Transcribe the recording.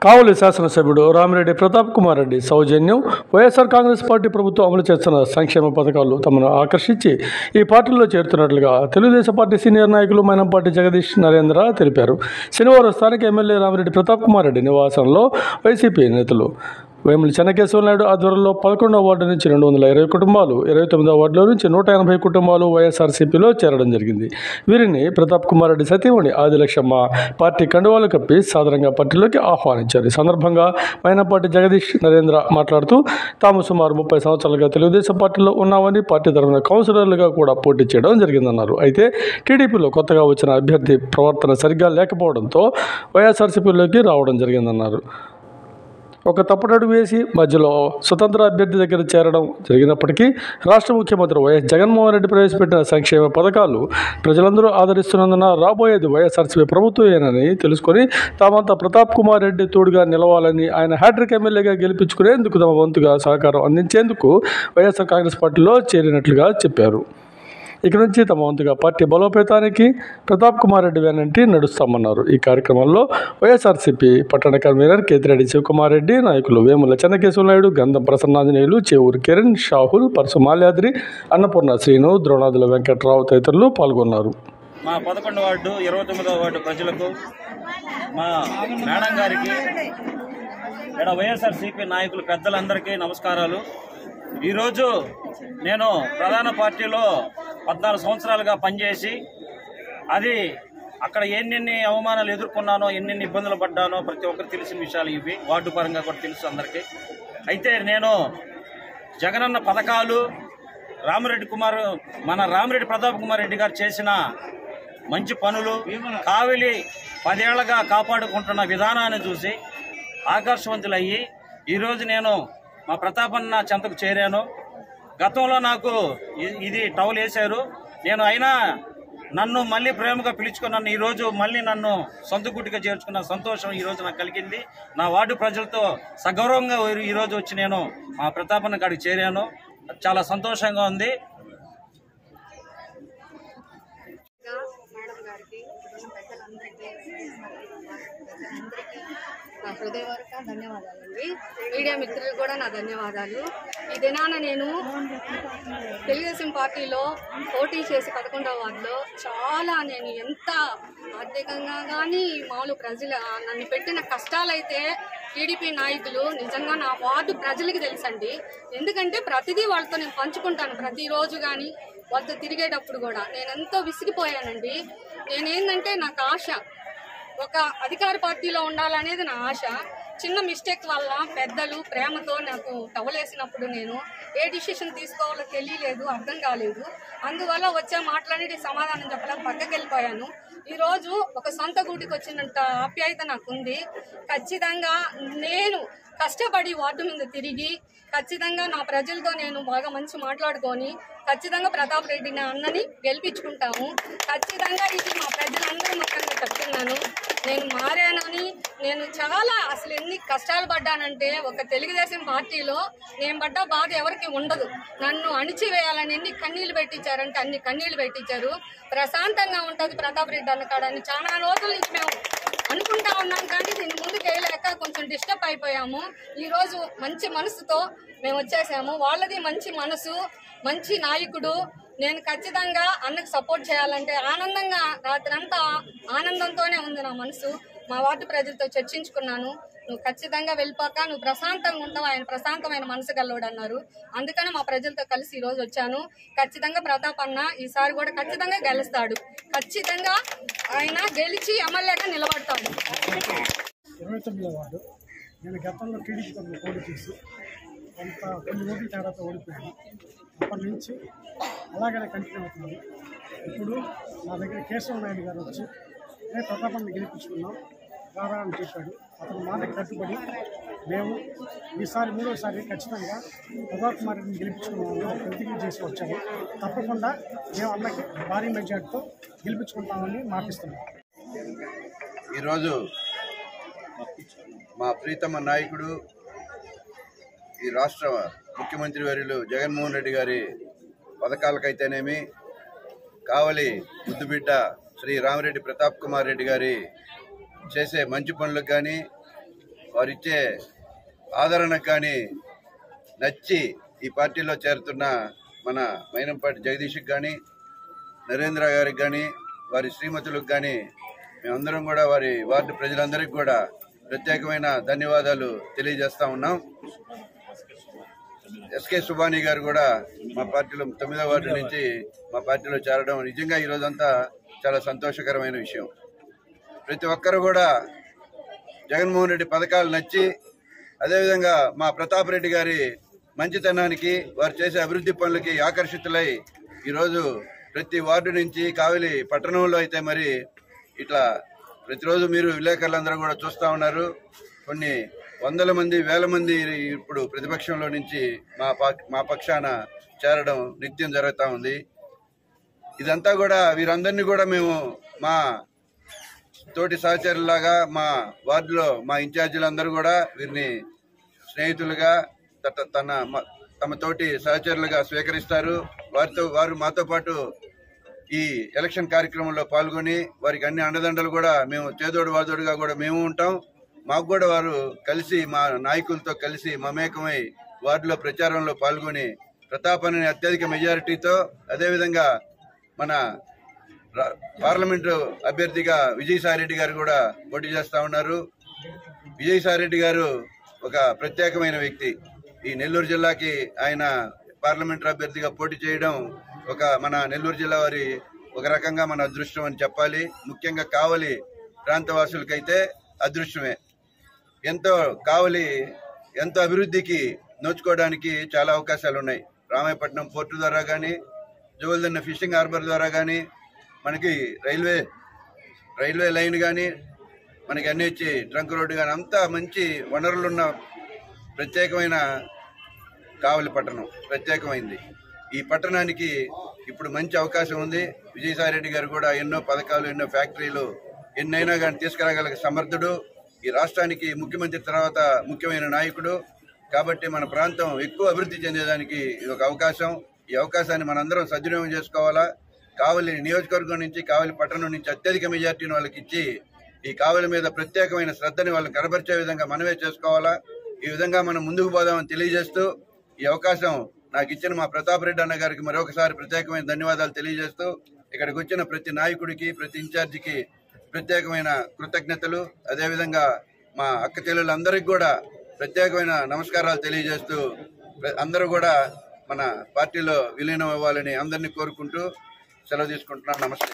కావలి శాసనసభ్యుడు రామిరెడ్డి ప్రతాప్ కుమార్ రెడ్డి సౌజన్యం వైఎస్ఆర్ కాంగ్రెస్ పార్టీ ప్రభుత్వం అమలు చేస్తున్న సంక్షేమ పథకాలు తమను ఆకర్షించి ఈ పార్టీలో చేరుతున్నట్లుగా తెలుగుదేశం పార్టీ సీనియర్ నాయకులు మైనంపాటి జగదీష్ నరేంద్ర తెలిపారు. శనివారం స్థానిక ఎమ్మెల్యే రామిరెడ్డి ప్రతాప్ కుమార్ రెడ్డి నివాసంలో వైసీపీ నేతలు వేముల చెన్నకేశవ నాయుడు ఆధ్వర్యంలో 11వ వార్డు నుంచి 220 కుటుంబాలు, 29వ వార్డులో నుంచి 180 కుటుంబాలు వైఎస్ఆర్సీపీలో చేరడం జరిగింది. వీరిని ప్రతాప్ కుమార్ రెడ్డి సతీమణి ఆదిలక్ష్మ పార్టీ కండువాలు కప్పి సాధారణంగా పార్టీలోకి ఆహ్వానించారు. ఈ సందర్భంగా మైనంపాటి జగదీష్ నరేంద్ర మాట్లాడుతూ తాము సుమారు 30 సంవత్సరాలుగా తెలుగుదేశం పార్టీలో ఉన్నామని, పార్టీ తరఫున కౌన్సిలర్లుగా కూడా పోటీ చేయడం జరిగిందన్నారు. అయితే టీడీపీలో కొత్తగా వచ్చిన అభ్యర్థి ప్రవర్తన సరిగ్గా లేకపోవడంతో వైఎస్ఆర్సీపీలోకి రావడం జరిగిందన్నారు. ఒక తప్పటడుగు వేసి మధ్యలో స్వతంత్ర అభ్యర్థి దగ్గర చేరడం జరిగినప్పటికీ రాష్ట్ర ముఖ్యమంత్రి వైఎస్ జగన్మోహన్ రెడ్డి ప్రవేశపెట్టిన సంక్షేమ పథకాలు ప్రజలందరూ ఆదరిస్తున్నందున రాబోయేది వైఎస్ఆర్సీపీ ప్రభుత్వమేనని తెలుసుకొని తామంతా ప్రతాప్ కుమార్ రెడ్డి తోడుగా నిలవాలని, ఆయన హ్యాట్రిక్ ఎమ్మెల్యేగా గెలిపించుకునేందుకు తమ వంతుగా సహకారం అందించేందుకు వైఎస్ఆర్ కాంగ్రెస్ పార్టీలో చేరినట్లుగా చెప్పారు. ఇక నుంచి తమ వంతుగా పార్టీ బలోపేతానికి ప్రతాప్ కుమార్ రెడ్డి వెనంటి నడుస్తామన్నారు. ఈ కార్యక్రమంలో వైఎస్ఆర్సీపీ పట్టణ కన్వీనర్ కేతిరెడ్డి శివకుమార్ రెడ్డి, నాయకులు వేముల చెన్నకేశవ నాయుడు, గంధం ప్రసన్నాంజనేయులు, చేవూరు కిరణ్, షాహుల్, పరసు మాల్యాద్రి, అన్నపూర్ణ శ్రీను, ద్రోణాదుల వెంకట్రావు తదితరులు పాల్గొన్నారు. మా 11వ వార్డు 29వ వార్డు ప్రజలకు, మా మేడం గారికి, ఇక్కడ వైఎస్ఆర్సీపీ నాయకులు పెద్దలందరికీ నమస్కారాలు. ఈరోజు నేను ప్రధాన పార్టీలో 14 సంవత్సరాలుగా పనిచేసి అది అక్కడ ఎన్నెన్ని అవమానాలు ఎదుర్కొన్నానో, ఎన్నెన్ని ఇబ్బందులు పడ్డానో ప్రతి ఒక్కరు తెలిసిన విషయాలు ఇవి. వార్డు పరంగా కూడా తెలుసు అందరికీ. అయితే నేను జగనన్న పథకాలు, మన రామిరెడ్డి ప్రతాప్ కుమార్ రెడ్డి గారు చేసిన మంచి పనులు, కావలి 10 ఏళ్లుగా కాపాడుకుంటున్న విధానాన్ని చూసి ఆకర్షవంతులయ్యి ఈరోజు నేను మా ప్రతాపన్న చెంతకు చేరాను. గతంలో నాకు ఇది టౌల్ వేశారు, నేను అయినా నన్ను మళ్ళీ ప్రేమగా పిలుచుకున్నాను. ఈరోజు మళ్ళీ నన్ను సొంత గుడిగా చేర్చుకున్న సంతోషం ఈరోజు నాకు కలిగింది. నా వార్డు ప్రజలతో సగౌరవంగా ఈరోజు వచ్చి నేను మా ప్రతాపన్న కాడికి చేరాను. చాలా సంతోషంగా ఉంది. నా హృదయపూర్వక ధన్యవాదాలండి. మీడియా మిత్రులు కూడా నా ధన్యవాదాలు. ఈ దినాన నేను తెలుగుదేశం పార్టీలో పోటీ చేసి 11వ వార్డులో నేను ఎంత ఆర్థికంగా కానీ మామూలు ప్రజలు నన్ను పెట్టిన కష్టాలైతే టీడీపీ నాయకులు నిజంగా నా వార్డు ప్రజలకి తెలుసండి. ఎందుకంటే ప్రతిదీ వాళ్ళతో నేను పంచుకుంటాను. ప్రతిరోజు కానీ వాళ్ళతో తిరిగేటప్పుడు కూడా నేను ఎంతో విసిగిపోయానండి. నేనేంటంటే నాకు ఆశ ఒక అధికార పార్టీలో ఉండాలనేది నా ఆశ. చిన్న మిస్టేక్ వల్ల పెద్దలు ప్రేమతో నాకు టవలేసినప్పుడు నేను ఏ డిసిషన్ తీసుకోవాలో తెలియలేదు, అర్థం కాలేదు. అందువల్ల వచ్చే మాటలనేది సమాధానం చెప్పలేక పక్కకి వెళ్ళిపోయాను. ఈరోజు ఒక సొంత గూటికి వచ్చినంత ఆప్యాయత నాకుంది. ఖచ్చితంగా నేను కష్టపడి వార్డు మీద తిరిగి ఖచ్చితంగా నా ప్రజలతో నేను బాగా మంచి మాట్లాడుకొని ఖచ్చితంగా ప్రతాప్ రెడ్డిని అన్నని గెలిపించుకుంటాము. ఖచ్చితంగా ఇది మా ప్రజలందరూ ముఖ్యంగా చెప్తున్నాను. నేను మారానని, నేను చాలా అసలు ఎన్ని కష్టాలు పడ్డానంటే ఒక తెలుగుదేశం పార్టీలో నేను పడ్డ బాధ ఎవరికి ఉండదు. నన్ను అణిచివేయాలని ఎన్ని కన్నీళ్లు పెట్టించారంటే అన్ని కన్నీళ్లు పెట్టించారు. ప్రశాంతంగా ఉంటుంది ప్రతాప్ రెడ్డి అన్న కాడని చాలా రోజుల నుంచి మేము అనుకుంటా ఉన్నాం, కానీ దీన్ని ముందుకు వేయలేక కొంచెం డిస్టర్బ్ అయిపోయాము. ఈరోజు మంచి మనసుతో మేము వచ్చేసాము. వాళ్ళది మంచి మనసు, మంచి నాయకుడు. నేను ఖచ్చితంగా అన్నకు సపోర్ట్ చేయాలంటే ఆనందంగా రాత్రంతా ఆనందంతోనే ఉంది నా మనసు. మా వార్డు ప్రజలతో చర్చించుకున్నాను. నువ్వు ఖచ్చితంగా వెళ్ళిపోక నువ్వు ప్రశాంతంగా ఉంటావు, ఆయన ప్రశాంతమైన మనసు గల్లోడు అన్నారు. అందుకనే మా ప్రజలతో కలిసి ఈరోజు వచ్చాను. ఖచ్చితంగా ప్రతాప్ అన్న ఈసారి కూడా ఖచ్చితంగా గెలుస్తాడు. ఖచ్చితంగా ఆయన గెలిచి ఎమ్మెల్యేగా నిలబడతాడు. 29వ వార్డు నేను గతంలో టీడీపీ తరఫున పోటీ చేసి కొన్ని ఓట్ల తేడాతో ఓడిపోయాను. అప్పటి నుంచి అలాగనే కంటిన్యూ అవుతుంది. ఇప్పుడు నా దగ్గర కేశవ నాయుడు గారు వచ్చి నేను ప్రతాపాన్ని గెలిపించుకున్నాం రారా అని చెప్పాడు. అతని మాటకి కట్టుబడి మేము ఈసారి 3వసారి ఖచ్చితంగా ప్రతాప్ కుమార్ రెడ్డిని గెలిపించుకున్నామని ప్రతిజ్ఞ చేసి వచ్చాము. తప్పకుండా మేము అన్నకి భారీ మెజార్టీతో గెలిపించుకుంటామని మాటిస్తున్నాం. ఈరోజు మా ప్రీతమ నాయకుడు, ఈ రాష్ట్ర ముఖ్యమంత్రి వర్యులు జగన్మోహన్ రెడ్డి గారి పథకాలకైతేనేమి, కావలి ముద్దుబిడ్డ శ్రీ రామిరెడ్డి ప్రతాప్ కుమార్ రెడ్డి గారి చేసే మంచి పనులకు కానీ, వారిచ్చే ఆదరణకు కానీ నచ్చి ఈ పార్టీలో చేరుతున్న మన మైనంపాటి జగదీష్కి కానీ నరేంద్ర గారికి కానీ వారి శ్రీమతులకు కానీ మేమందరం కూడా వారి వార్డు ప్రజలందరికీ కూడా ప్రత్యేకమైన ధన్యవాదాలు తెలియజేస్తా ఉన్నాం. ఎస్కే సుబానీ గారు కూడా మా పార్టీలో 9వ వార్డు నుంచి మా పార్టీలో చేరడం నిజంగా ఈ రోజంతా చాలా సంతోషకరమైన విషయం. ప్రతి ఒక్కరు కూడా జగన్మోహన్ రెడ్డి పథకాలు నచ్చి, అదేవిధంగా మా ప్రతాప్ రెడ్డి గారి మంచితనానికి, వారు చేసే అభివృద్ధి పనులకి ఆకర్షితులై ఈరోజు ప్రతి వార్డు నుంచి కావలి పట్టణంలో అయితే మరి ఇట్లా ప్రతిరోజు మీరు విలేకరులందరూ కూడా చూస్తూ ఉన్నారు. కొన్ని వందల మంది, వేల మంది ఇప్పుడు ప్రతిపక్షంలో నుంచి మా పక్షాన చేరడం నిత్యం జరుగుతూ ఉంది. ఇదంతా కూడా వీరందరినీ కూడా మేము మా తోటి సహచరులాగా మా వార్డులో మా ఇన్ఛార్జీలందరూ కూడా వీరిని స్నేహితులుగా తమ తోటి సహచరులుగా స్వీకరిస్తారు. వారు మాతో పాటు ఈ ఎలక్షన్ కార్యక్రమంలో పాల్గొని వారికి అన్ని అండదండలు కూడా మేము చేదోడు వాదోడుగా కూడా మేము ఉంటాం. మాకు కూడా వారు కలిసి మా నాయకులతో కలిసి మమేకమై వార్డులో ప్రచారంలో పాల్గొని ప్రతాపాన్ని అత్యధిక మెజారిటీతో, అదేవిధంగా మన పార్లమెంటు అభ్యర్థిగా విజయసాయిరెడ్డి గారు కూడా పోటీ చేస్తూ ఉన్నారు. విజయసాయిరెడ్డి గారు ఒక ప్రత్యేకమైన వ్యక్తి. ఈ నెల్లూరు జిల్లాకి ఆయన పార్లమెంటు అభ్యర్థిగా పోటీ చేయడం మన నెల్లూరు జిల్లా వారి ఒక రకంగా మన అదృష్టం అని చెప్పాలి. ముఖ్యంగా కావలి ప్రాంతవాసులకైతే అదృష్టమే. కావలి ఎంతో అభివృద్ధికి నోచుకోవడానికి చాలా అవకాశాలు ఉన్నాయి. రామాయపట్నం పోర్టు ద్వారా కానీ, జోగుల్దన్న ఫిషింగ్ హార్బర్ ద్వారా కానీ, మనకి రైల్వే లైన్ కానీ, మనకి ఎన్హెచ్ ట్రంక్ రోడ్డు కానీ, అంతా మంచి వనరులున్న ప్రత్యేకమైన కావలి పట్టణం ప్రత్యేకమైంది. ఈ పట్టణానికి ఇప్పుడు మంచి అవకాశం ఉంది. విజయసాయిరెడ్డి గారు కూడా ఎన్నో పథకాలు, ఎన్నో ఫ్యాక్టరీలు ఎన్నైనా కానీ తీసుకురాగల సమర్థుడు. ఈ రాష్ట్రానికి ముఖ్యమంత్రి తర్వాత ముఖ్యమైన నాయకుడు. కాబట్టి మన ప్రాంతం ఎక్కువ అభివృద్ధి చెందేదానికి ఇది ఒక అవకాశం. ఈ అవకాశాన్ని మనందరం సద్వినియోగం చేసుకోవాలా. కావలి నియోజకవర్గం నుంచి, కావలి పట్టణం నుంచి అత్యధిక మెజార్టీని వాళ్ళకి ఇచ్చి ఈ కావలి మీద ప్రత్యేకమైన శ్రద్ధని వాళ్ళని కనబరిచే విధంగా మనమే చేసుకోవాలా. ఈ విధంగా మనం ముందుకు పోదామని తెలియజేస్తూ, ఈ అవకాశం నాకు ఇచ్చిన మా ప్రతాప్ రెడ్డి అన్న గారికి మరొకసారి ప్రత్యేకమైన ధన్యవాదాలు తెలియజేస్తూ, ఇక్కడికి వచ్చిన ప్రతి నాయకుడికి, ప్రతి ఇన్ఛార్జికి ప్రత్యేకమైన కృతజ్ఞతలు, అదేవిధంగా మా అక్క చెల్లెళ్ళందరికీ కూడా ప్రత్యేకమైన నమస్కారాలు తెలియజేస్తూ, అందరూ కూడా మన పార్టీలో విలీనం అవ్వాలని అందరినీ కోరుకుంటూ సెలవు తీసుకుంటున్నాను. నమస్తే.